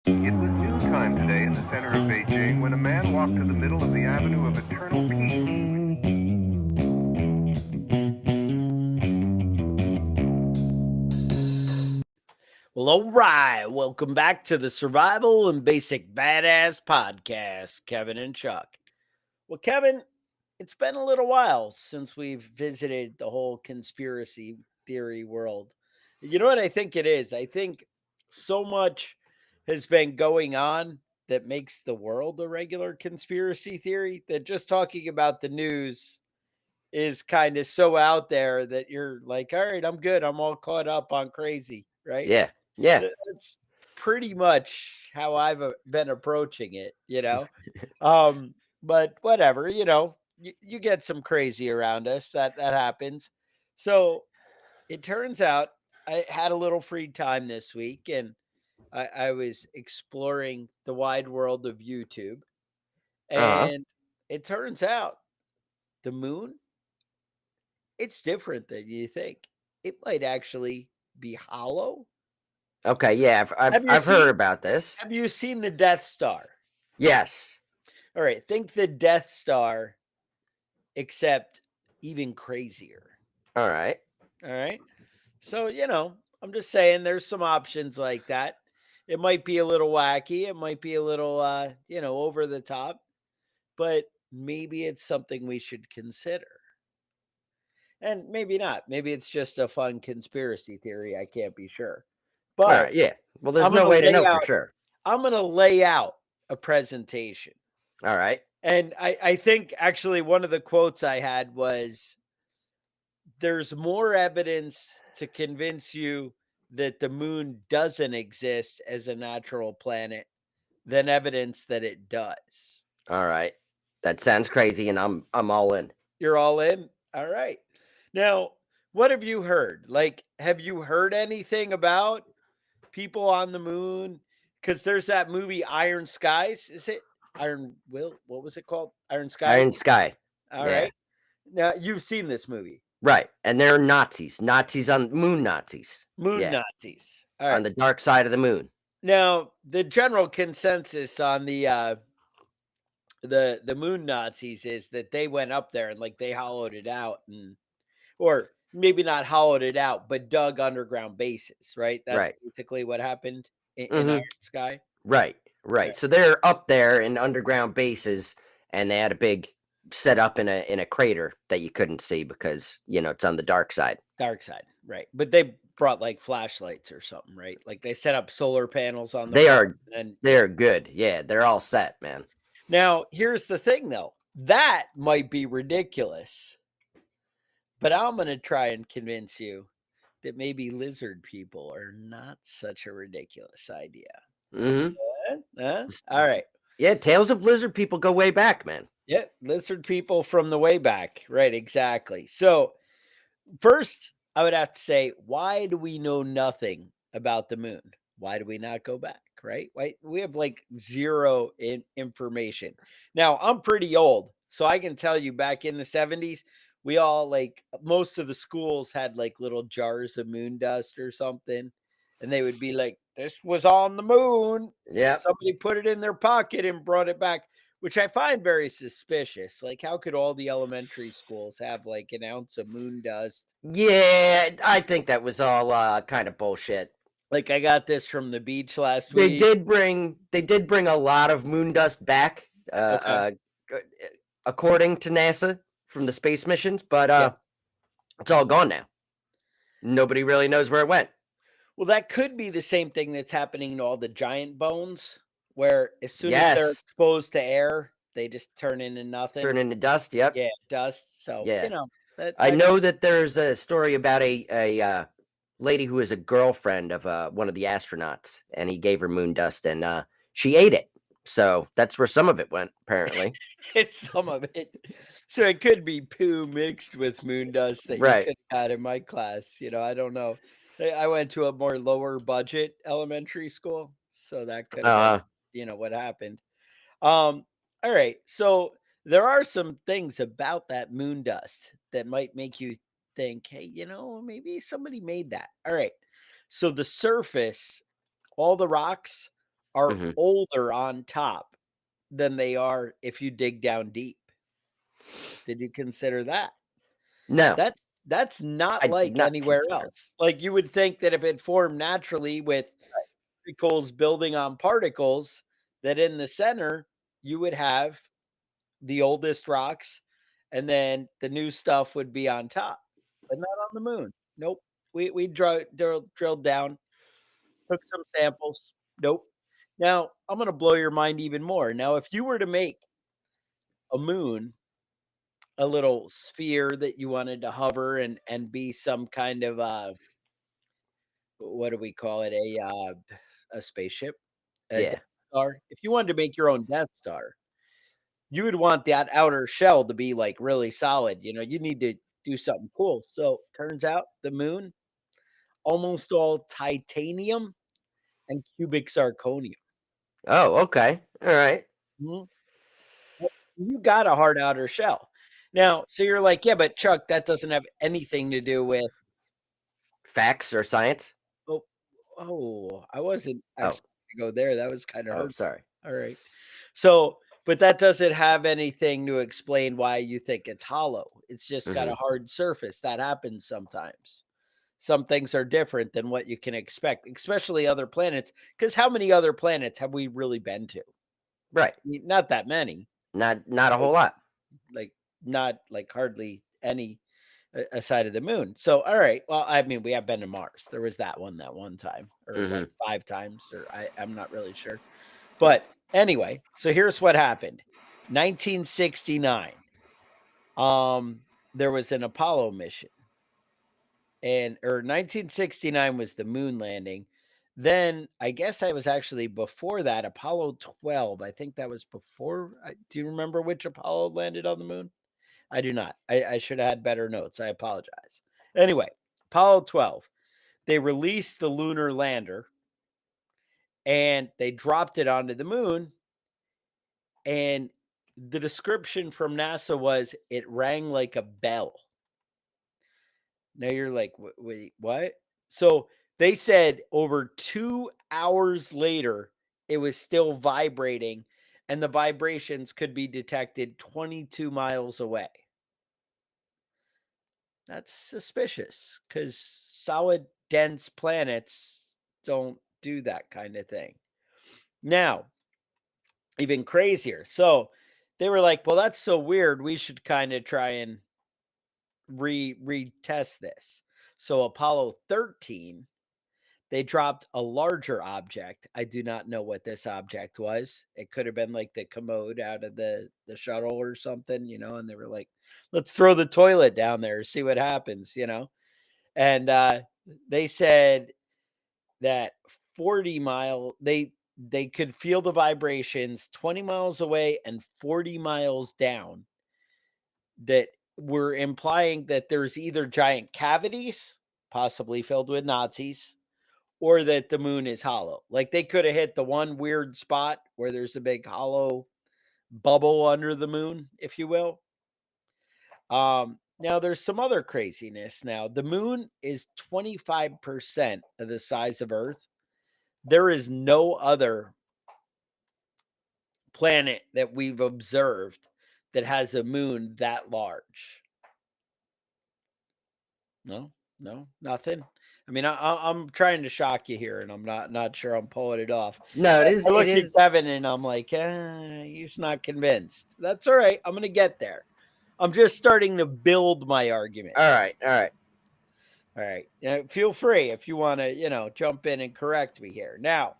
It was noontime today in the center of Beijing when a man walked to the middle of the Avenue of Eternal Peace. Well, all right. Welcome back to the Survival and Basic Badass Podcast, Kevin and Chuck. Well, Kevin, it's been a little while since we've visited the whole conspiracy theory world. You know what I think it is? I think so much has been going on that makes the world a regular conspiracy theory that just talking about the news is kind of so out there that you're like, all right, I'm good. I'm all caught up on crazy, right? Yeah. Yeah. That's pretty much how I've been approaching it. Um, but whatever, you get some crazy around us. That happens. So it turns out I had a little free time this week, and I was exploring the wide world of YouTube, Uh-huh. and it turns out the moon, it's different than you think. It might actually be hollow. Okay. Yeah. Have you I've seen heard about this. have you seen the Death Star? Yes. All right, think the Death Star, except even crazier. All right. All right. So, I'm just saying there's some options like that. It might be a little wacky. It might be a little, over the top, but maybe it's something we should consider. And maybe not. Maybe it's just a fun conspiracy theory. I can't be sure. All But right. Yeah. Well, there's I'm no going way to to lay know for out, sure. I'm going to lay out a presentation. All right. And I think actually one of the quotes I had was, there's more evidence to convince you that the moon doesn't exist as a natural planet than evidence that it does. All right. That sounds crazy, and I'm all in. You're all in? All right. Now, what have you heard? Like, have you heard anything about people on the moon? Because there's that movie Iron Skies. Is it Iron Will? What was it called? Iron Skies? Iron Sky. All Yeah. right. Now, you've seen this movie. Right. And they're Nazis. Nazis on moon Nazis. Moon Yeah. Nazis. All On right. the dark side of the moon. Now, the general consensus on the moon Nazis is that they went up there and like they hollowed it out, and or maybe not hollowed it out, but dug underground bases, right? That's Right. basically what happened in Iron Mm-hmm. Sky. Right. Right. Right. So they're up there in underground bases, and they had a big setup in a crater that you couldn't see because it's on the dark side. Dark side, right. But they brought like flashlights or something, right? Like they set up solar panels on the They roof are and they yeah. are good. Yeah, they're all set, man. Now, here's the thing though. That might be ridiculous. But I'm going to try and convince you that maybe lizard people are not such a ridiculous idea. Mhm. All right. Yeah, tales of lizard people go way back, man. Yeah, lizard people from the way back. Right, exactly. So, first, I would have to say, why do we know nothing about the moon? Why do we not go back? Right? Why we have like zero information. Now, I'm pretty old, so I can tell you back in the 70s, we all like most of the schools had like little jars of moon dust or something, and they would be like, "This was on the moon." Yep. Somebody put it in their pocket and brought it back, which I find very suspicious. Like, how could all the elementary schools have like an ounce of moon dust? Yeah, I think that was all kind of bullshit. Like, I got this from the beach last They week. did bring a lot of moon dust back, Okay. uh, according to NASA from the space missions, but Yeah. it's all gone now. Nobody really knows where it went. Well, that could be the same thing that's happening to all the giant bones, where as soon as they're Yes, exposed to air, they just turn into nothing. turn into dust. Yep. Yeah, dust. So, Yeah. I that know that there's a story about a lady who was a girlfriend of one of the astronauts, and he gave her moon dust, and she ate it. So that's where some of it went, apparently. it's some of it. So it could be poo mixed with moon dust that you Right. could have had in my class. I don't know. I went to a more lower budget elementary school, so that could have been, Uh. what happened. All right. So there are some things about that moon dust that might make you think, hey, maybe somebody made that. All right. So the surface, all the rocks are Mhm. older on top than they are if you dig down deep. Did you consider that? No, That's not I did like not anywhere consider. else. Like, you would think that if it formed naturally with particles building on particles, that in the center you would have the oldest rocks, and then the new stuff would be on top, but not on the moon. Nope. We drilled down, took some samples. Nope. Now, I'm gonna blow your mind even more. Now, if you were to make a moon, a little sphere that you wanted to hover and be some kind of what do we call it? A spaceship, a Death Yeah. Star. If you wanted to make your own Death Star, you would want that outer shell to be like really solid. You need to do something cool. So turns out the moon, almost all titanium and cubic zirconium. Oh, okay. All right. Mhm. You got a hard outer shell. Now, so you're like, yeah, but Chuck, that doesn't have anything to do with. Facts or science? Oh, oh, I wasn't Oh, actually gonna go there. That was kind of oh, hurt. sorry. All right. So, but that doesn't have anything to explain why you think it's hollow. It's just got Hmm. a hard surface. That happens sometimes. Some things are different than what you can expect, especially other planets. Because how many other planets have we really been to? Right. Not that many. Not a Like, whole lot. like not like hardly any aside of the moon. So, all right. Well, I mean, we have been to Mars. There was that one time, or like Hmm. 5 times, or I'm not really sure. But anyway, so here's what happened. 1969. There was an Apollo mission, and or 1969 was the moon landing. Then I guess I was actually before that, Apollo 12. I think that was before. Do you remember which Apollo landed on the moon? I do not. I should have had better notes. I apologize. Anyway, Apollo 12. They released the lunar lander and they dropped it onto the moon. And the description from NASA was it rang like a bell. Now you're like, wait, what? So they said over 2 hours later, it was still vibrating, and the vibrations could be detected 22 miles away. That's suspicious because solid, dense planets don't do that kind of thing. Now, even crazier. So they were like, well, that's so weird. We should kind of try and retest this. So Apollo 13, they dropped a larger object. I do not know what this object was. It could have been like the commode out of the shuttle or something, and they were like, let's throw the toilet down there, see what happens. And they said that 40 mile they could feel the vibrations 20 miles away and 40 miles down, that were implying that there's either giant cavities, possibly filled with Nazis, or that the moon is hollow. Like, they could have hit the one weird spot where there's a big hollow bubble under the moon, if you will. Now there's some other craziness. Now, the moon is 25% of the size of Earth. There is no other planet that we've observed that has a moon that large. No, no, nothing. I mean, I'm trying to shock you here, and I'm not sure I'm pulling it off. No, it is. I It look at is. Kevin, and I'm like, he's not convinced. That's all right. I'm gonna get there. I'm just starting to build my argument. All right. All right. All right. Feel free if you want to, jump in and correct me here. Now,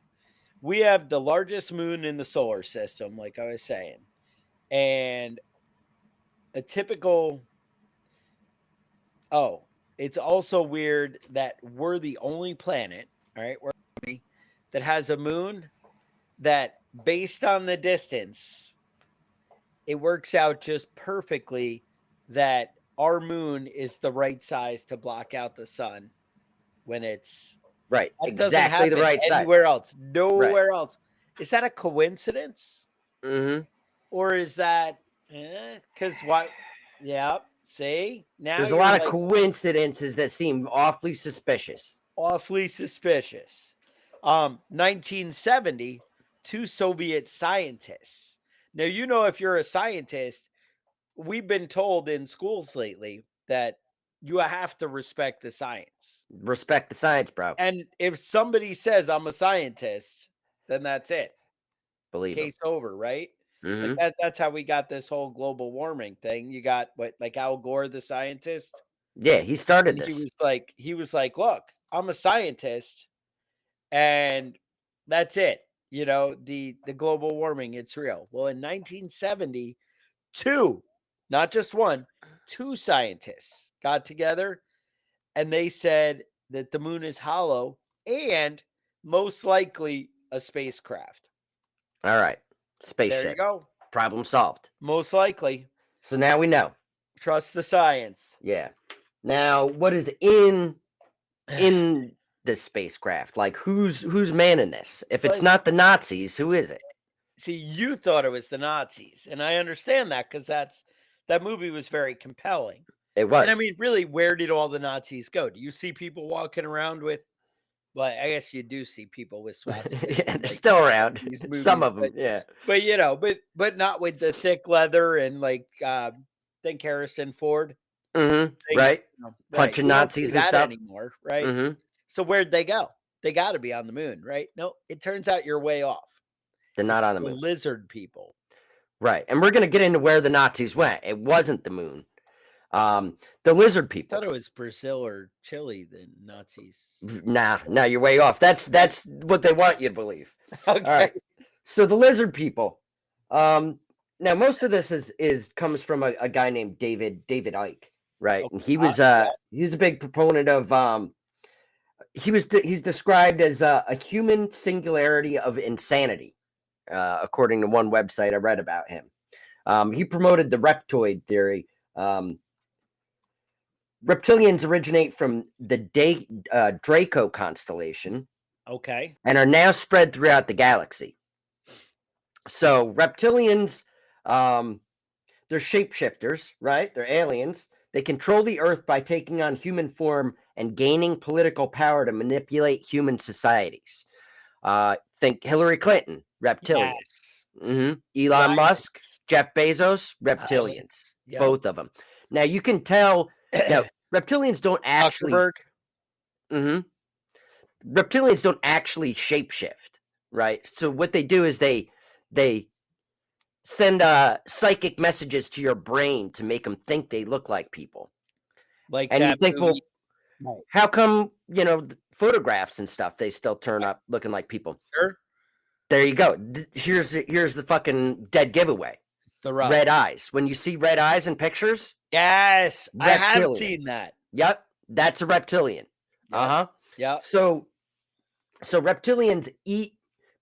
we have the largest moon in the solar system, like I was saying, and a typical. Oh, it's also weird that we're the only planet, all right, that has a moon that, based on the distance, it works out just perfectly that our moon is the right size to block out the sun when it's. Right. That doesn't Exactly the happen right size. anywhere else. Right. Nowhere else. Is that a coincidence? Hmm. Or is that because what? Yeah. See? Now There's a you're lot of like coincidences that seem awfully suspicious. awfully suspicious. 1970, two Soviet scientists. Now, you know, if you're a scientist, we've been told in schools lately that you have to respect the science. Respect the science, bro. And if somebody says I'm a scientist, then that's it. Believe him. Case over, right? Like Mm-hmm. that's how we got this whole global warming thing. You got what, like Al Gore, the scientist, Yeah, he started and this. he was like, look, I'm a scientist, and that's it. You know, the global warming, it's real. Well, in 1970, two, not just one, two scientists got together and they said that the moon is hollow and most likely a spacecraft. All right. There you Spaceship. go. Problem solved. Most likely. So now we know. Trust the science. Yeah. Now, what is in the spacecraft? Like, who's manning this? If it's Like, not the Nazis, who is it? see, you thought it was the Nazis, and I understand that because that movie was very compelling. It was. And I mean, really, where did all the Nazis go? Do you see people walking around with? Well, I guess you do see people with swastikas. Yeah, in, they're like, still around. these Some movies, of them, yeah. but you know, but not with the thick leather and like think Harrison Ford. Mm-hmm. Thing, Right. you know, right. Punching You don't see Nazis and that stuff. anymore, right? Mm-hmm. So where'd they go? They got to be on the moon, right? No, it turns out you're way off. They're not on the The moon. lizard people. Right. And we're going to get into where the Nazis went. It wasn't the moon. The lizard I people. thought it was Brazil or Chile, the Nazis. Nah, you're way off. That's what they want you to believe. Okay. All right. So the lizard people. Now most of this is comes from a guy named David Icke, right? Okay. And he was Yeah. he's a big proponent of he's described as a human singularity of insanity, according to one website I read about him. He promoted the reptoid theory. Reptilians originate from the Draco constellation Okay. and are now spread throughout the galaxy. So reptilians, they're shapeshifters, right? They're aliens. They control the earth by taking on human form and gaining political power to manipulate human societies. Think Hillary Clinton, reptilian. Yes. Mm-hmm. Elon Right. Musk, Jeff Bezos, reptilians. Yep. Both of them. Now you can tell. Now reptilians don't actually. Zuckerberg. Mm-hmm. Reptilians don't actually shapeshift, right? So what they do is they send psychic messages to your brain to make them think they look like people. Like And you that think, movie. well, how come, photographs and stuff, they still turn up looking like people? Sure. There you go. Here's the fucking dead giveaway. It's the rub. Red eyes. When you see red eyes in pictures, Yes. I have reptilian. seen that. Yep, that's a reptilian. Yep. Uh-huh. Yeah. So reptilians eat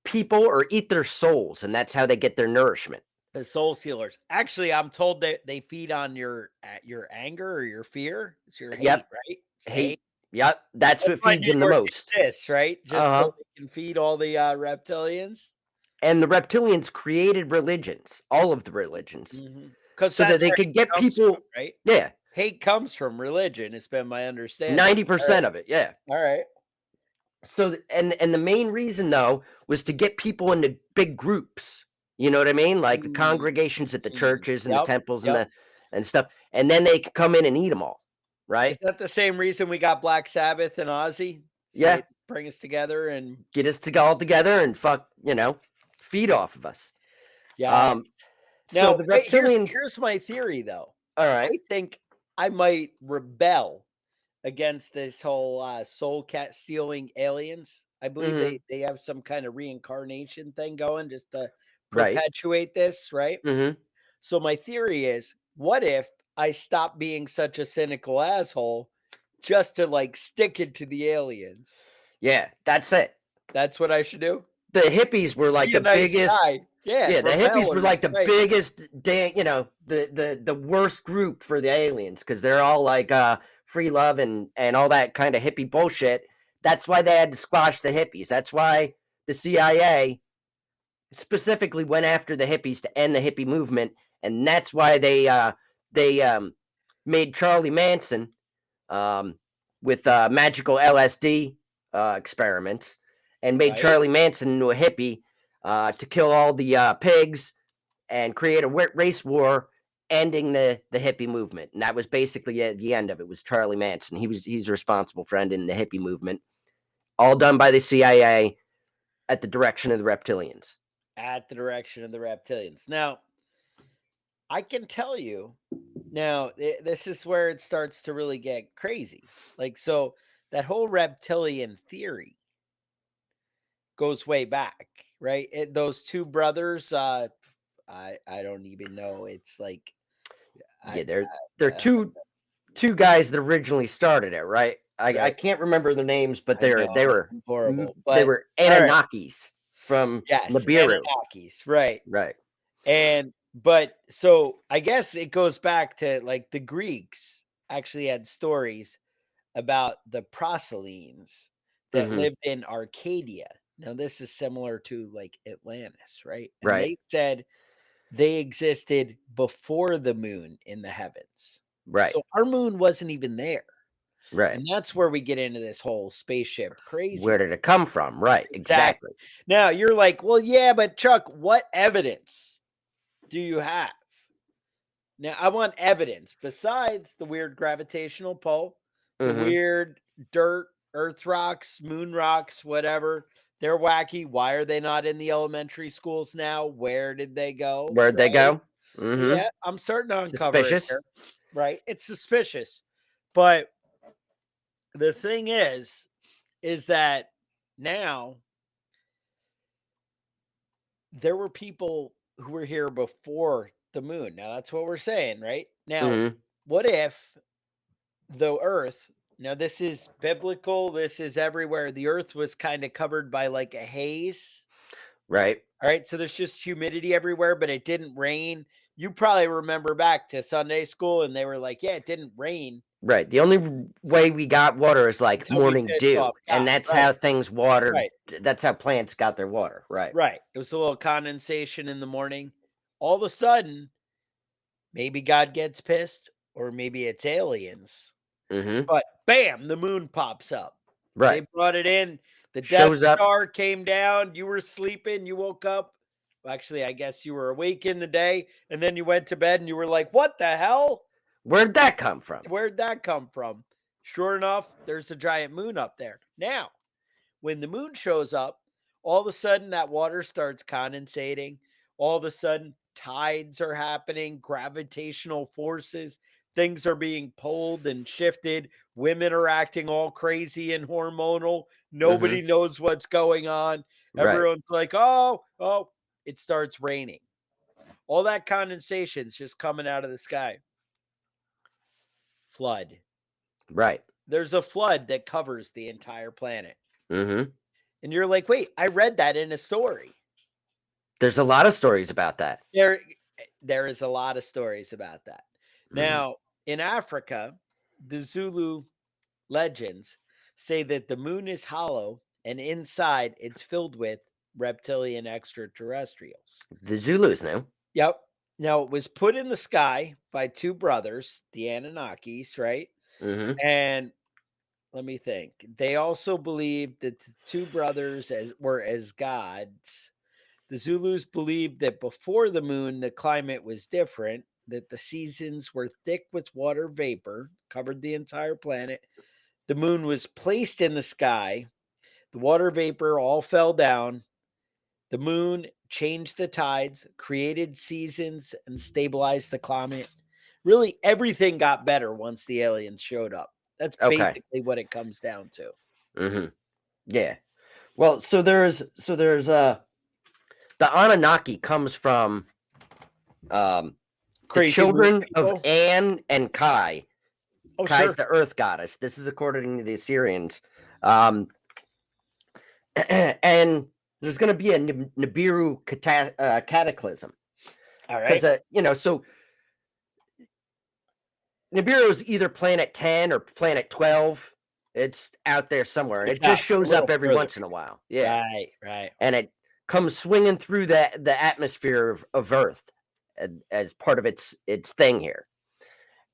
people or eat their souls, and that's how they get their nourishment. The soul sealers. Actually, I'm told that they feed on your anger or your fear. It's your hate, Yep. right? It's Hate. Yep, that's what feeds them the most. This, right? Just Uh-huh. so they can feed all the reptilians. And the reptilians created religions, all of the religions, Because so that they could get people. from, right? Yeah, Hate comes from religion. It's been my understanding. 90% of it. Yeah. All right. So and the main reason though was to get people into big groups. You know what I mean? Like the congregations at the churches and the temples and stuff, and then they could come in and eat them all. Right? Is that the same reason we got Black Sabbath and Ozzy? So yeah. Bring us together and get us all together and feed off of us. Yeah. Now so the reptilians. Here's my theory, though. All right. I think I might rebel against this whole soul cat stealing aliens. I believe they have some kind of reincarnation thing going just to perpetuate this, right? So my theory is, what if I stop being such a cynical asshole just to stick it to the aliens? Yeah, that's it. That's what I should do. The hippies were like the biggest. Guy. Yeah, the hippies were like the biggest, the worst group for the aliens because they're all like free love and all that kind of hippie bullshit. That's why they had to squash the hippies. That's why the CIA specifically went after the hippies to end the hippie movement, and that's why they made Charlie Manson with magical LSD experiments and made Charlie Manson into a hippie. to kill all the pigs and create a race war, ending the hippie movement. And that was basically at the end of it. Was Charlie Manson. He's responsible for ending the hippie movement, all done by the CIA at the direction of the reptilians. At the direction of the reptilians. Now, I can tell you, now this is where it starts to really get crazy. Like, so that whole reptilian theory goes way back, right? Those two brothers, I don't even know. It's like, Yeah, they're two guys that originally started it, right? I Right. can't remember their names, but I they know, were horrible. they But were all right, Anunnakis from yes, Nibiru, Anunnakis, right? right? But so I guess it goes back to like the Greeks actually had stories about the Proselynes that Mhm. lived in Arcadia. Now, this is similar to like Atlantis, right? And Right. they said they existed before the moon in the heavens. Right. So our moon wasn't even there. Right. And that's where we get into this whole spaceship crazy. Where did it come from? Right. Exactly. Now, you're like, well, yeah, but Chuck, what evidence do you have? Now, I want evidence besides the weird gravitational pull, the Mhm. weird dirt, earth rocks, moon rocks, whatever. They're wacky. Why are they not in the elementary schools now? Where did they go? Where'd they Right? go? Mhm. Yeah, I'm starting to uncover it Suspicious. here. Right? It's suspicious. But the thing is that now there were people who were here before the moon. Now that's what we're saying, right? Now, Mhm. what if the earth, now this is biblical, this is everywhere. The earth was kind of covered by like a haze. Right. All right. So there's just humidity everywhere, but it didn't rain. You probably remember back to Sunday school and they were like, yeah, it didn't rain Right. The only way we got water is like until we morning pissed dew, off God. and that's Right. how things watered. Right. That's how plants got their water. Right. Right. It was a little condensation in the morning. All of a sudden, maybe God gets pissed or maybe it's aliens. Mhm. But bam, the moon pops up. They Right. brought it in. The Death Shows up. Star came down. You were sleeping. You woke up. Well, actually, I guess you were awake in the day. And then you went to bed and you were like, what the hell? Where'd that come from? Where'd that come from? Sure enough, there's a giant moon up there. Now, when the moon shows up, all of a sudden that water starts condensating. All of a sudden, tides are happening, gravitational forces, things are being pulled and shifted. Women are acting all crazy and hormonal. Nobody Mhm. knows what's going on. Right. Everyone's like, oh, it starts raining. All that condensation is just coming out of the sky. Flood. Right. There's a flood that covers the entire planet. Mhm. And you're like, wait, I read that in a story. There's a lot of stories about that. There is a lot of stories about that. Now, in Africa, the Zulu legends say that the moon is hollow and inside it's filled with reptilian extraterrestrials. The Zulus knew. Yep. Now, it was put in the sky by two brothers, the Anunnakis, right? Mhm. And let me think. They also believed that the two brothers were as gods. The Zulus believed that before the moon, the climate was different, that the seasons were thick with water vapor, covered the entire planet. The moon was placed in the sky. The water vapor all fell down. The moon changed the tides, created seasons, and stabilized the climate. Really, everything got better once the aliens showed up. That's Okay. basically what it comes down to. Mhm. Yeah. Well, so there's the Anunnaki comes from the Crazy weird children of people. An and Kai. Oh, Kai's sure. the earth goddess. This is according to the Assyrians. Um, and there's going to be a Nibiru cataclysm. All Because, right. so Nibiru is either planet 10 or planet 12. It's out there somewhere. And It's it just out a shows little up every further. once in a while. Yeah. Right. And it comes swinging through the atmosphere of Earth as part of its thing here.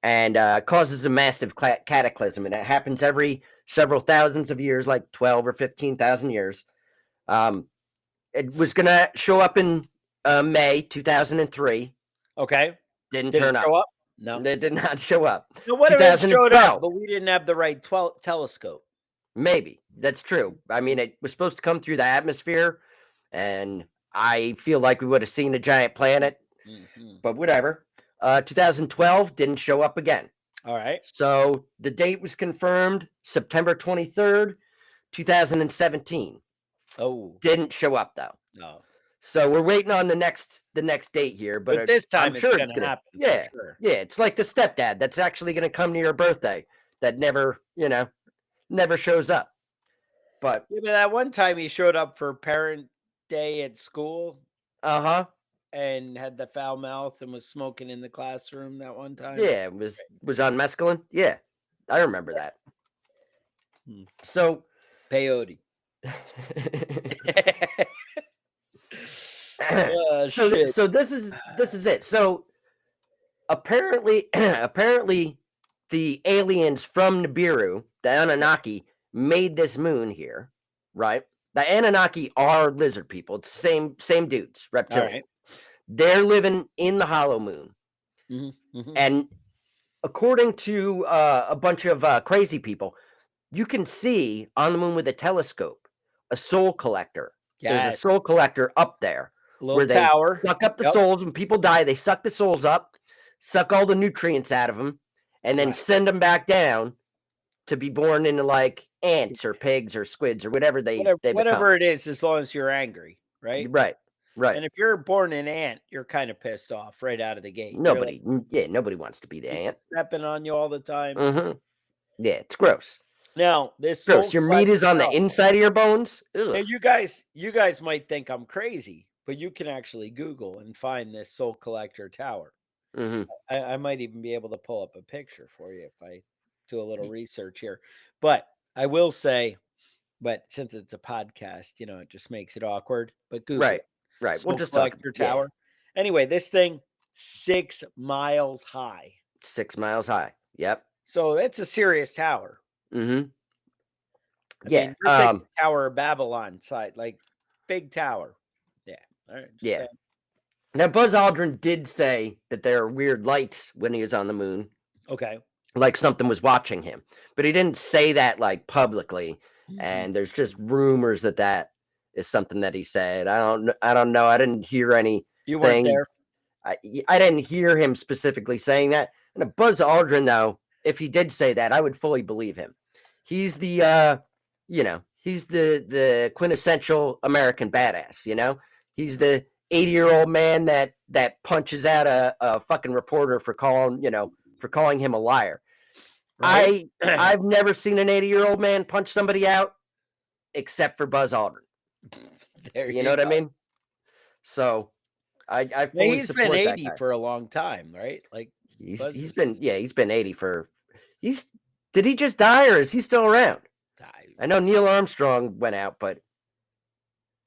And causes a massive cataclysm. And it happens every several thousands of years, like 12 or 15,000 years. It was going to show up in May 2003. Okay. Didn't Did turn it up. show up? No. It did not show up. No, what if it showed up, 2012. but we didn't have the right telescope? Maybe. That's true. I mean, it was supposed to come through the atmosphere, and I feel like we would have seen a giant planet, but whatever. 2012 didn't show up again. All right. So the date was confirmed September 23rd, 2017. Oh, Didn't show up though. no. So we're waiting on the next date here, but this time I'm it's sure gonna it's gonna happen. for Yeah, sure. yeah. It's like the stepdad that's actually gonna come to your birthday that never shows up. But Yeah, but that one time he showed up for parent day at school and had the foul mouth and was smoking in the classroom that one time. yeah, was on mescaline. Yeah, I remember that. So Peyote. so this is it. So apparently the aliens from Nibiru, the Anunnaki, made this moon here, right? The Anunnaki are lizard people. It's same dudes, reptilian. Right. They're living in the hollow moon. And according to a bunch of crazy people, you can see on the moon with a telescope a soul collector. Yes. There's a soul collector up there Little tower. They suck up the souls. When people die, they suck the souls up, suck all the nutrients out of them, and then send them back down to be born into like ants or pigs or squids or whatever they whatever it is, as long as you're angry, right? Right. And if you're born an ant, you're kind of pissed off right out of the gate. Nobody wants to be the ant. Stepping on you all the time. Yeah, it's gross. Now, this gross. Your meat is on the inside of your bones. Ugh. Now, you guys might think I'm crazy, but you can actually Google and find this soul collector tower. I might even be able to pull up a picture for you if I do a little research here. But I will say, since it's a podcast, it just makes it awkward. But Google right. We'll just collector tower. Yeah. Anyway, this thing 6 miles high. 6 miles high. Yep. So it's a serious tower. Yeah. Mean, Tower of Babylon side, like big tower. Yeah. All right. Yeah. Saying. Now, Buzz Aldrin did say that there are weird lights when he was on the moon. Okay. Like something was watching him, but he didn't say that like publicly. And there's just rumors that is something that he said. I don't know. I didn't hear anything. You weren't there. I didn't hear him specifically saying that. And Buzz Aldrin, though, if he did say that, I would fully believe him. He's the he's the quintessential American badass. He's the 80-year-old man that punches out a fucking reporter for calling him a liar. Right? I've never seen an 80-year-old man punch somebody out except for Buzz Aldrin. There you know what I mean? So I fully he's support been 80 that guy. for a long time, right? Like he's been 80 for did he just die or is he still around? I know Neil Armstrong went out, but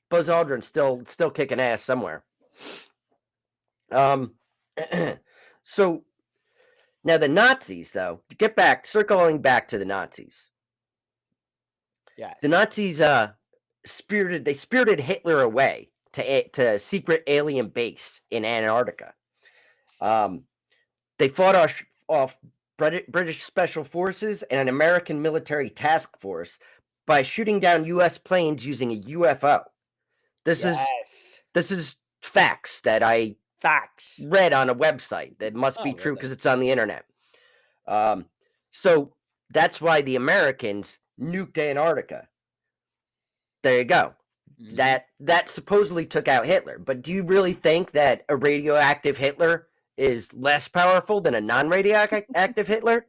Buzz Aldrin's still kicking ass somewhere. So now the Nazis, though, circling back to the Nazis. Yeah. The Nazis spirited Hitler away to a secret alien base in Antarctica. They fought off British Special Forces and an American military task force by shooting down U.S. planes using a UFO. This is facts that I read on a website that must be true because it's on the internet. So that's why the Americans nuked Antarctica. There you go. That supposedly took out Hitler. But do you really think that a radioactive Hitler is less powerful than a non-radioactive Hitler?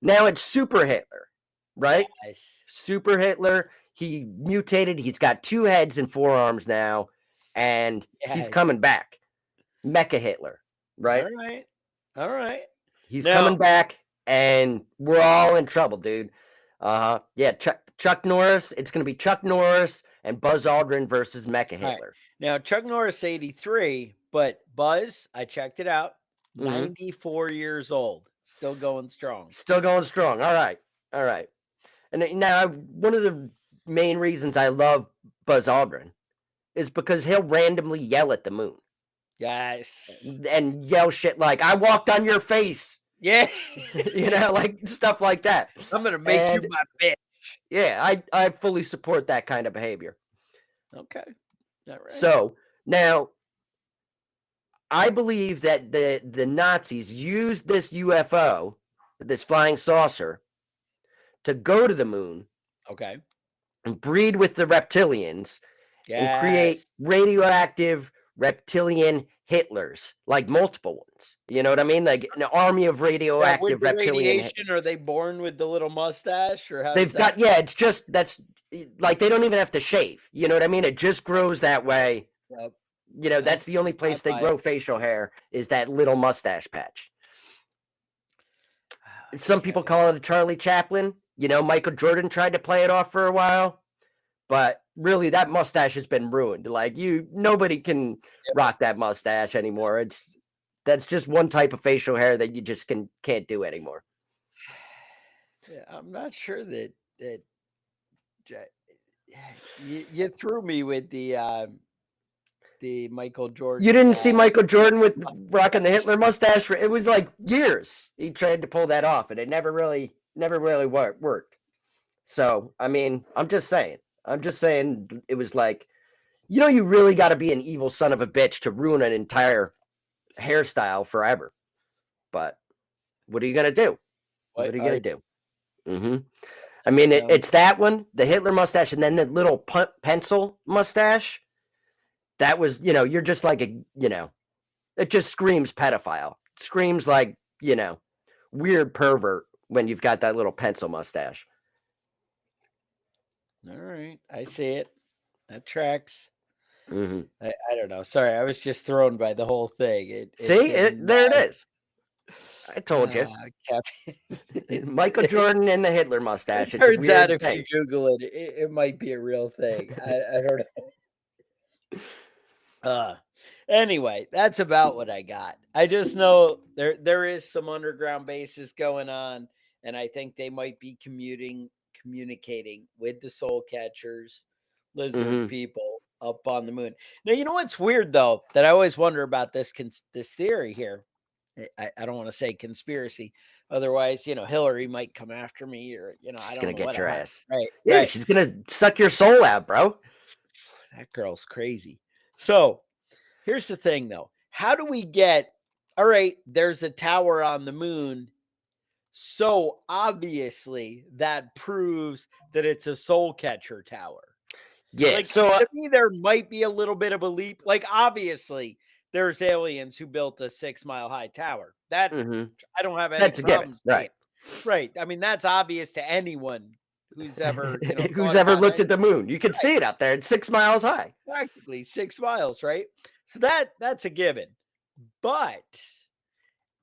Now it's Super Hitler, right? Yes. Super Hitler. He mutated. He's got 2 heads and 4 arms now, and he's coming back. Mecha Hitler, right? All right. He's coming back, and we're all in trouble, dude. Yeah, Chuck Norris. It's going to be Chuck Norris and Buzz Aldrin versus Mecha Hitler. Right. Now, Chuck Norris 83, but Buzz, I checked it out, 94 years old, still going strong. All right. And now one of the main reasons I love Buzz Aldrin is because he'll randomly yell at the moon Yes. and yell shit like, I walked on your face. Yeah. Like stuff like that. I'm going to make you my bitch. Yeah, I fully support that kind of behavior. Okay. All right. So now I believe that the Nazis used this UFO, this flying saucer, to go to the moon. Okay. And breed with the reptilians and create radioactive reptilian Hitlers, like multiple ones. You know what I mean? Like an army of radioactive reptilian. Radiation, are they born with the little mustache, or how they've got? Yeah, it's just like they don't even have to shave. You know what I mean? It just grows that way. Yep. That's the only place they grow facial hair is that little mustache patch. Some people call it a Charlie Chaplin. Michael Jordan tried to play it off for a while, but really that mustache has been ruined. Like nobody can rock that mustache anymore. That's just one type of facial hair that you just can't do anymore. Yeah, I'm not sure that you threw me with the Michael Jordan. You didn't see Michael Jordan with rocking the Hitler mustache? It was like years he tried to pull that off, and it never really worked. So, I mean, I'm just saying it was like, you really got to be an evil son of a bitch to ruin an entire hairstyle forever. But what are you going to do? What are you going to do? Mm-hmm. I mean, it's that one, the Hitler mustache, and then the little pencil mustache. That was, you're just like it just screams pedophile. It screams like, weird pervert when you've got that little pencil mustache. All right. I see it. That tracks. Mm-hmm. I don't know. Sorry. I was just thrown by the whole thing. There it is. I told you. Michael Jordan and the Hitler mustache. It turns out if you Google it, it might be a real thing. I don't know. Anyway, that's about what I got. I just know there is some underground bases going on, and I think they might be communicating with the soul catchers, lizard people up on the moon. Now, you know what's weird though, that I always wonder about this theory here. I don't want to say conspiracy, otherwise, Hillary might come after me, or she's gonna get your ass. Right? Yeah, right. She's gonna suck your soul out, bro. That girl's crazy. So here's the thing, though. How do we get? All right, there's a tower on the moon. So obviously that proves that it's a soul catcher tower. Yeah. So to me, there might be a little bit of a leap. Like, obviously, there's aliens who built a 6-mile high tower. That I don't have any problems. Right. I mean, that's obvious to anyone who's ever who's ever looked at the moon. You can see it up there. It's 6 miles high. Practically 6 miles, right? So that's a given. But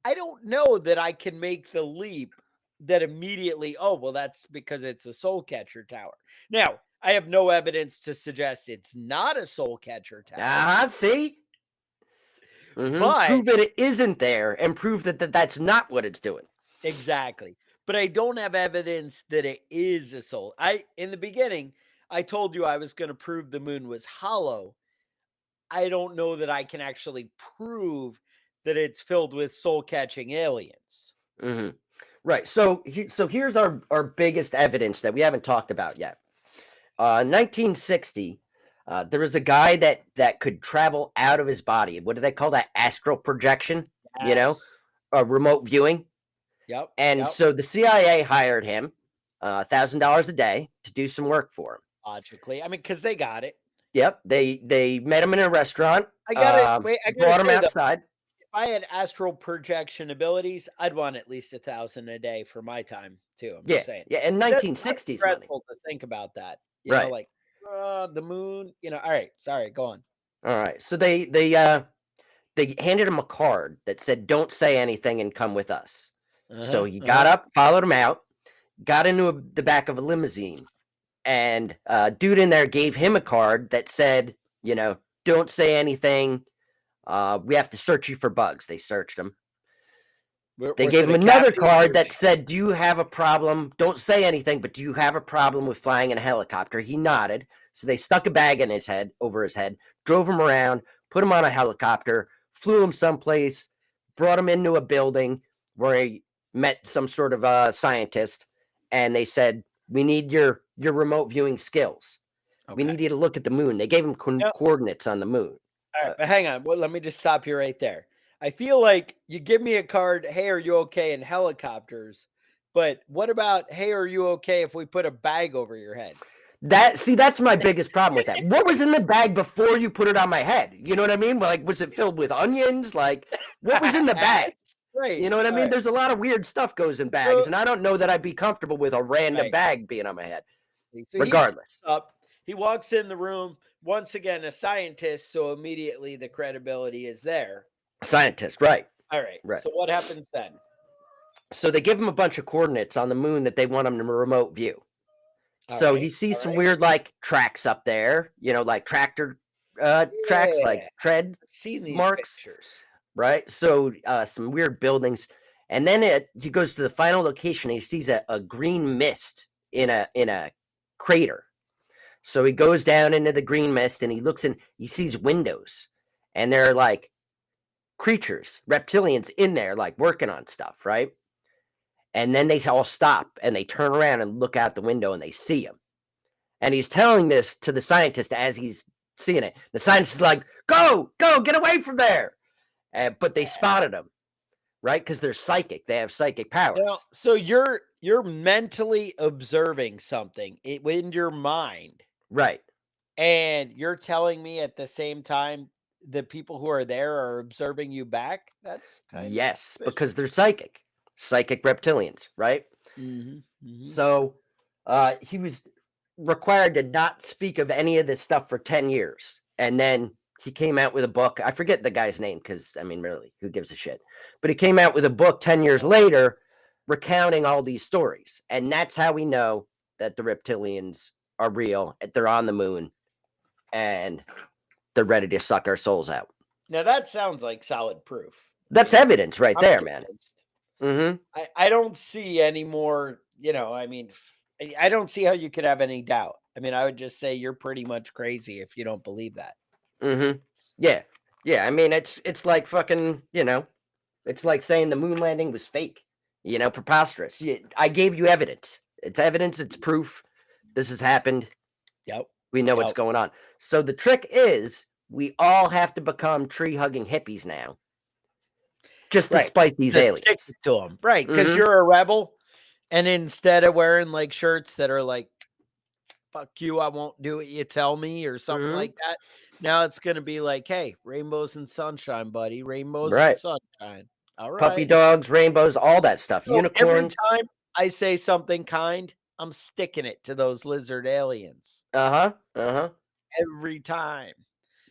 I don't know that I can make the leap that immediately, that's because it's a soul catcher tower. Now, I have no evidence to suggest it's not a soul catcher tower. See? But prove that it isn't there and prove that that's not what it's doing. Exactly. But I don't have evidence that it is a soul. In the beginning, I told you I was going to prove the moon was hollow. I don't know that I can actually prove that it's filled with soul-catching aliens. Right. So here's our biggest evidence that we haven't talked about yet. 1960, there was a guy that could travel out of his body. What do they call that? Astral projection, Yes. Remote viewing. Yep. And so the CIA hired him $1,000 a day to do some work for him. Logically. I mean, because they got it. Yep. They met him in a restaurant. I brought him outside. If I had astral projection abilities, I'd want at least $1,000 a day for my time too. I'm just saying. Yeah, in 1960s. Stressful to think about that. You know, like the moon. All right. Sorry. Go on. All right. So they handed him a card that said, "Don't say anything and come with us." So he got up, followed him out, got into the back of a limousine, and dude in there gave him a card that said, "Don't say anything. We have to search you for bugs." They searched him. They gave him another card that said, "Do you have a problem? Don't say anything, but do you have a problem with flying in a helicopter?" He nodded. So they stuck a bag in over his head, drove him around, put him on a helicopter, flew him someplace, brought him into a building where he met some sort of scientist, and they said, "We need your remote viewing skills. We Okay. need you to look at the moon." They gave him Yep. coordinates on the moon. All right, but hang on. Well, let me just stop you right there. I feel like you give me a card, hey, are you okay in helicopters? But what about, hey, are you okay if we put a bag over your head? That's my biggest problem with that. What was in the bag before you put it on my head? You know what I mean? Like, was it filled with onions? Like, what was in the bag? Right. You know what I mean? Right. There's a lot of weird stuff goes in bags, and I don't know that I'd be comfortable with a random Right. bag being on my head. So Regardless, he walks in the room, once again, a scientist, so immediately the credibility is there. scientist, right? All right. Right. So what happens then? So they give him a bunch of coordinates on the moon that they want him to remote view. All So right, he sees all some right. weird like tracks up there, like tractor tracks, like Yeah, tread I've seen these marks, pictures. right? So some weird buildings, and then he goes to the final location. And he sees a green mist in a crater. So he goes down into the green mist and he looks in. He sees windows, and there are like creatures, reptilians in there, like working on stuff, right? And then they all stop and they turn around and look out the window and they see him. And he's telling this to the scientist as he's seeing it. The scientist is like, "Go, get away from there!" But they spotted him, right? Because they're psychic. They have psychic powers. Now, so you're mentally observing something in your mind, Right. and you're telling me at the same time the people who are there are observing you back. That's kind Yes, of because they're psychic reptilians, right? So he was required to not speak of any of this stuff for 10 years. And then he came out with a book. I forget the guy's name because, I mean, really, who gives a shit? But he came out with a book 10 years later recounting all these stories. And that's how we know that the reptilians are real. They're on the moon and they're ready to suck our souls out. Now that sounds like solid proof. That's evidence right I'm there, man. convinced. Mm-hmm. I don't see any more, I mean, I don't see how you could have any doubt. I mean, I would just say you're pretty much crazy if you don't believe that. Mm-hmm. Yeah. Yeah. I mean, it's like fucking, it's like saying the moon landing was fake, preposterous. I gave you evidence. It's evidence. It's proof. This has happened. Yep. We know what's going on. So the trick is we all have to become tree hugging hippies now. Just to spite these aliens. Stick it to them. Right. Because you're a rebel. And instead of wearing like shirts that are like, "Fuck you, I won't do what you tell me," or something like that, now it's going to be like, "Hey, rainbows and sunshine, buddy. Rainbows and sunshine." All right. Puppy dogs, rainbows, all that stuff. So Unicorns. every time I say something kind, I'm sticking it to those lizard aliens. Every time.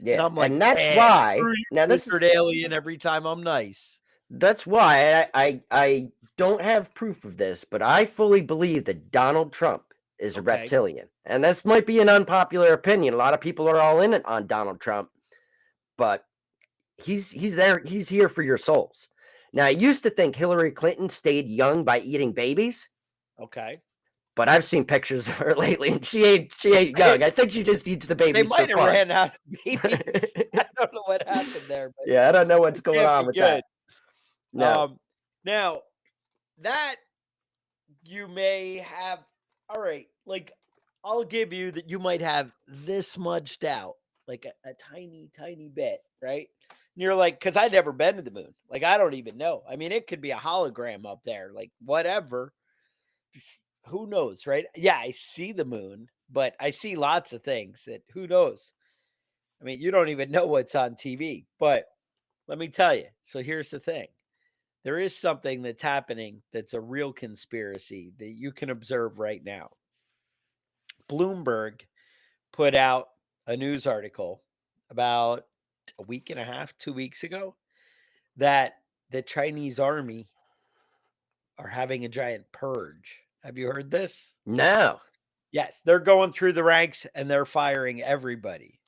Yeah. And I'm like, and that's why. Now this lizard alien every time I'm nice. That's why I don't have proof of this, but I fully believe that Donald Trump is a reptilian. And this might be an unpopular opinion. A lot of people are all in it on Donald Trump, but he's there. He's here for your souls. Now, I used to think Hillary Clinton stayed young by eating babies. Okay. But I've seen pictures of her lately, and she ain't young. I think she just eats the babies. They might have ran out of babies. I don't know what happened there. But yeah, I don't know what's going on with that. No. Now that you may have, all right, like I'll give you that you might have this much doubt, like a tiny, tiny bit, right? And you're like, because I'd never been to the moon. Like, I don't even know. I mean, it could be a hologram up there, like whatever. Who knows, right? Yeah, I see the moon, but I see lots of things that who knows? I mean, you don't even know what's on TV, but let me tell you. So here's the thing. There is something that's happening that's a real conspiracy that you can observe right now. Bloomberg put out a news article about a week and a half, 2 weeks ago, that the Chinese army are having a giant purge. Have you heard this? No. Yes, they're going through the ranks and they're firing everybody.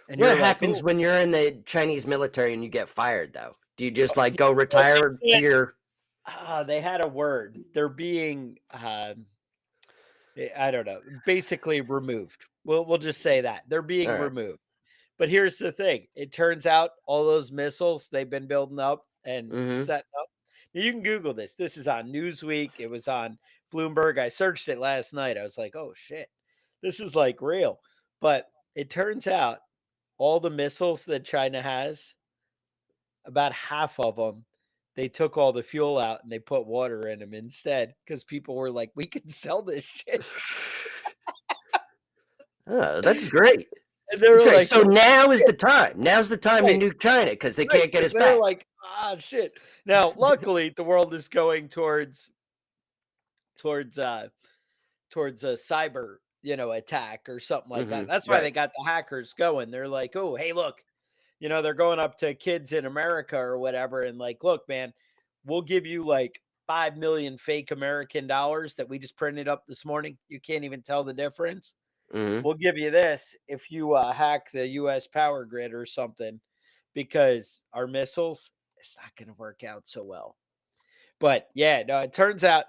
And what happens when you're in the Chinese military and you get fired, though? Do you just like go retire to your? They had a word. They're being, I don't know, basically removed. We'll just say that. They're being All right. removed. But here's the thing. It turns out all those missiles they've been building up and Mm-hmm. setting up. Now, you can Google this. This is on Newsweek. It was on Bloomberg. I searched it last night. I was like, oh shit. This is like real. But it turns out all the missiles that China has, about half of them, they took all the fuel out and they put water in them instead because people were like, we can sell this shit. Oh, that's great. And they That's were great. like, So now is the time. Now's the time to right, nuke China because they right, can't get because us they're back. like, ah, shit. Now, luckily, the world is going towards towards a cyber, attack or something like that. That's why Right. they got the hackers going. They're like, oh, hey, look, they're going up to kids in America or whatever, and like, look, man, we'll give you like 5 million fake American dollars that we just printed up this morning. You can't even tell the difference. Mm-hmm. We'll give you this if you hack the U.S. power grid or something, because our missiles, it's not going to work out so well. But yeah, no, it turns out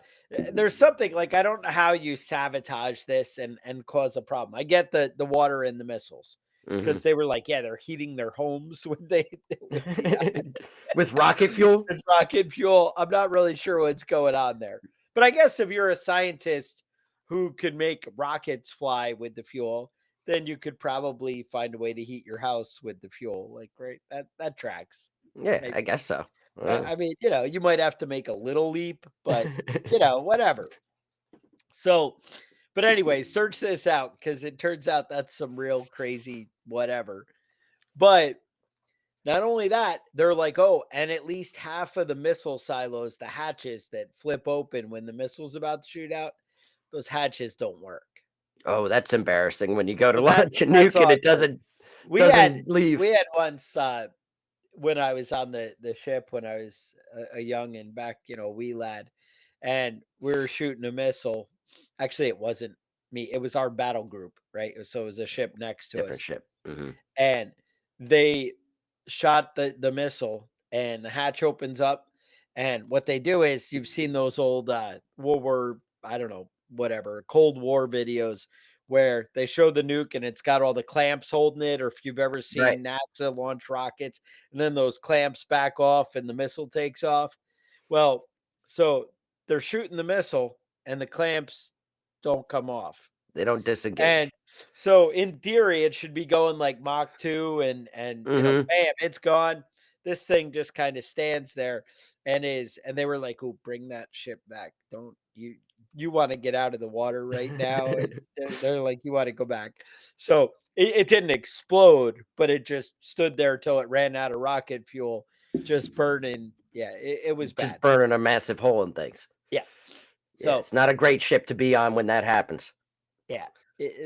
there's something like I don't know how you sabotage this and cause a problem. I get the water in the missiles Mm-hmm. because they were like, yeah, they're heating their homes when they with the With rocket fuel. with rocket fuel. I'm not really sure what's going on there, but I guess if you're a scientist who could make rockets fly with the fuel, then you could probably find a way to heat your house with the fuel. Like, right, that tracks. Yeah, Maybe. I guess so. I mean, you might have to make a little leap, but whatever. So, but anyway, search this out because it turns out that's some real crazy whatever. But not only that, they're like, oh, and at least half of the missile silos, the hatches that flip open when the missile's about to shoot out, those hatches don't work. Oh, that's embarrassing when you go to So that launch a that's nuke and it awesome. doesn't We had doesn't leave. we had once when I was on the ship when I was a young and back, wee lad, and we were shooting a missile. Actually, it wasn't me; it was our battle group, right? So it was a ship next to Different us, ship. Mm-hmm. and they shot the missile, and the hatch opens up. And what they do is, you've seen those old World War, I don't know, whatever, Cold War videos where they show the nuke and it's got all the clamps holding it, or if you've ever Right. seen NASA launch rockets and then those clamps back off and the missile takes off. Well, so they're shooting the missile and the clamps don't come off. They don't And disengage. so in theory, it should be going like Mach 2 and Mm-hmm. bam, it's gone. This thing just kind of stands there and they were like, "Oh, bring that ship back. Don't you want to get out of the water right now?" And they're like, "You want to go back." So it didn't explode, but it just stood there till it ran out of rocket fuel, just burning. Yeah, it was Just bad. burning a massive hole in things. Yeah. Yeah, So it's not a great ship to be on when that happens. yeah,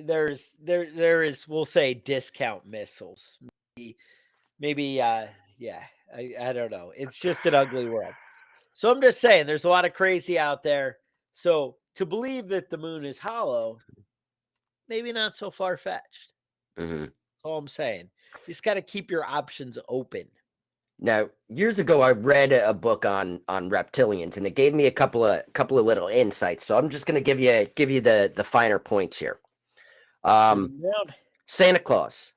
there is, we'll say, discount missiles. Maybe yeah, I don't know. It's just an ugly world. So I'm just saying there's a lot of crazy out there. So to believe that the moon is hollow, maybe not so far fetched. Mm-hmm. That's all I'm saying. You just got to keep your options open. Now, years ago, I read a book on reptilians, and it gave me a couple of little insights. So I'm just gonna give you the finer points here. Shoot Um, 'em down. Santa Claus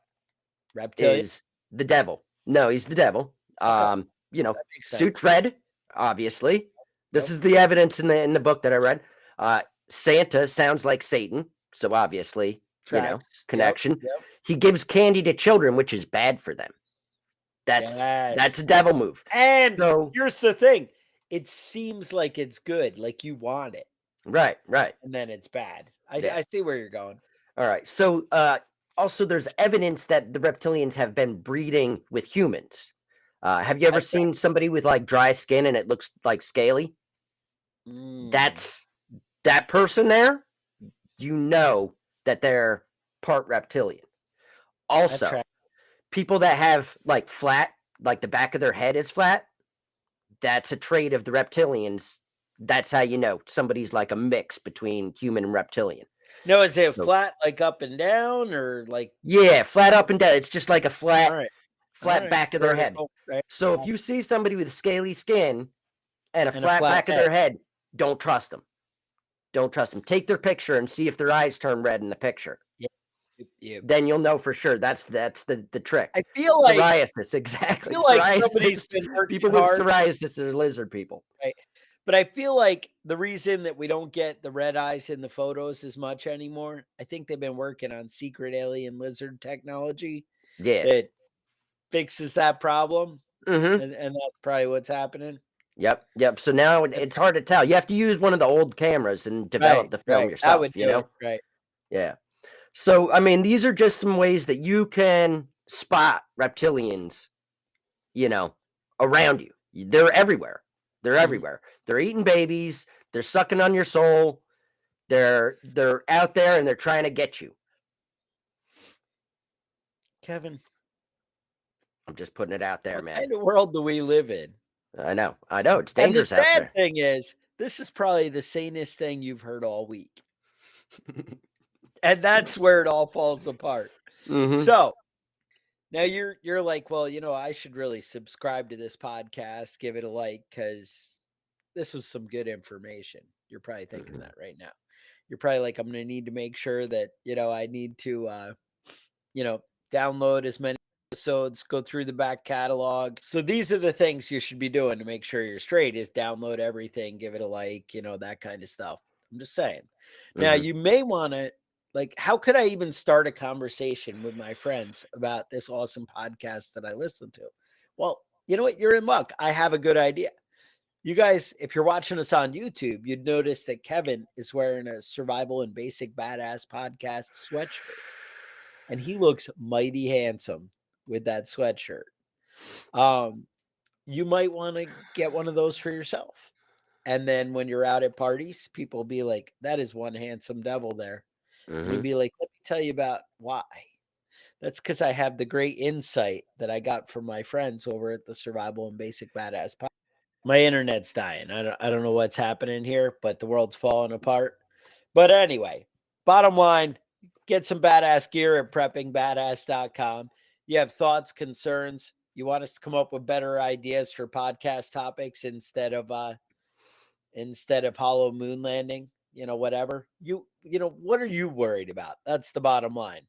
Reptilian. is the devil. No, he's the devil. Okay, that makes sense. Suits red, obviously. This Yep. is the evidence in the book that I read. Santa sounds like Satan, so obviously, Tracks. Yep. connection. Yep. He gives candy to children, which is bad for them. That's a Yes. devil move. And So here's the thing. It seems like it's good, like you want it, right, right. and then it's bad. Yeah. I see where you're going. All right. So also there's evidence that the reptilians have been breeding with humans. Have you ever That's right. seen somebody with like dry skin and it looks like scaly? Mm, That's that person there. You know that they're part reptilian. that Also, track. people that have like flat, like the back of their head is flat, that's a trait of the reptilians. That's how you know somebody's like a mix between human and reptilian. No, is it So, flat like up and down or like yeah, flat up and down. It's just like a all right. All flat right. back of their head. Vertical, right? So if you see somebody with scaly skin and a And a flat flat back of head. their head, don't trust them. Don't trust them. Take their picture and see if their eyes turn red in the picture. Yeah. Yep. then you'll know for sure. That's the trick. I feel like Psoriasis, exactly. somebody's Psoriasis. been working People with hard, psoriasis are lizard people. right? But I feel like the reason that we don't get the red eyes in the photos as much anymore, I think they've been working on secret alien lizard technology Yeah. that fixes that problem, Mm-hmm. and that's probably what's happening. Yep. So now Yep. it's hard to tell. You have to use one of the old cameras and develop the film That yourself, would do it, right. Yeah. So, I mean, these are just some ways that you can spot reptilians, around you. They're everywhere. They're Mhm. everywhere. They're eating babies. They're sucking on your soul. They're out there and they're trying to get you. Kevin, I'm just putting it out there, what man. kind of world do we live in? I know. It's And the dangerous out sad there. thing is, this is probably the sanest thing you've heard all week. And that's where it all falls apart. Mm-hmm. So now you're like, well, I should really subscribe to this podcast, give it a like, because this was some good information. You're probably thinking that right now. You're probably like, I'm gonna need to make sure that, I need to download as many episodes, go through the back catalog. So these are the things you should be doing to make sure you're straight: is download everything, give it a like, that kind of stuff. I'm just saying. Now Mm-hmm. you may want to, like, how could I even start a conversation with my friends about this awesome podcast that I listen to? Well, you know what? You're in luck. I have a good idea. You guys, if you're watching us on YouTube, you'd notice that Kevin is wearing a Survival and Basic Badass podcast sweatshirt. And he looks mighty handsome with that sweatshirt. You might want to get one of those for yourself. And then when you're out at parties, people will be like, that is one handsome devil there. And you'll Mm-hmm. be like, let me tell you about why. That's because I have the great insight that I got from my friends over at the Survival and Basic Badass podcast. My internet's dying. I don't know what's happening here, but the world's falling apart. But anyway, bottom line, get some badass gear at preppingbadass.com. You have thoughts, concerns, you want us to come up with better ideas for podcast topics instead of hollow moon landing, whatever. What are you worried about? That's the bottom line.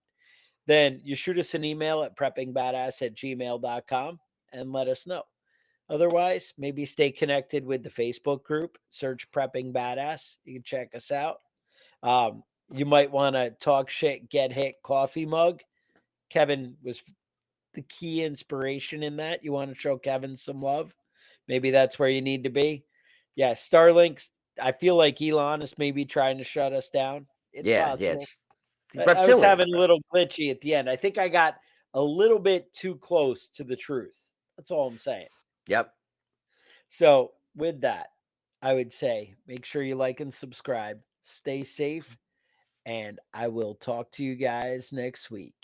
Then you shoot us an email at preppingbadass@gmail.com and let us know. Otherwise, maybe stay connected with the Facebook group. Search Prepping Badass. You can check us out. You might want to talk shit, get hit coffee mug. Kevin was the key inspiration in that. You want to show Kevin some love. Maybe that's where you need to be. Yeah, Starlink's. I feel like Elon is maybe trying to shut us down. It's possible. It's I was reptilians, having a bro. little glitchy at the end. I think I got a little bit too close to the truth. That's all I'm saying. Yep. So with that, I would say make sure you like and subscribe. Stay safe, and I will talk to you guys next week.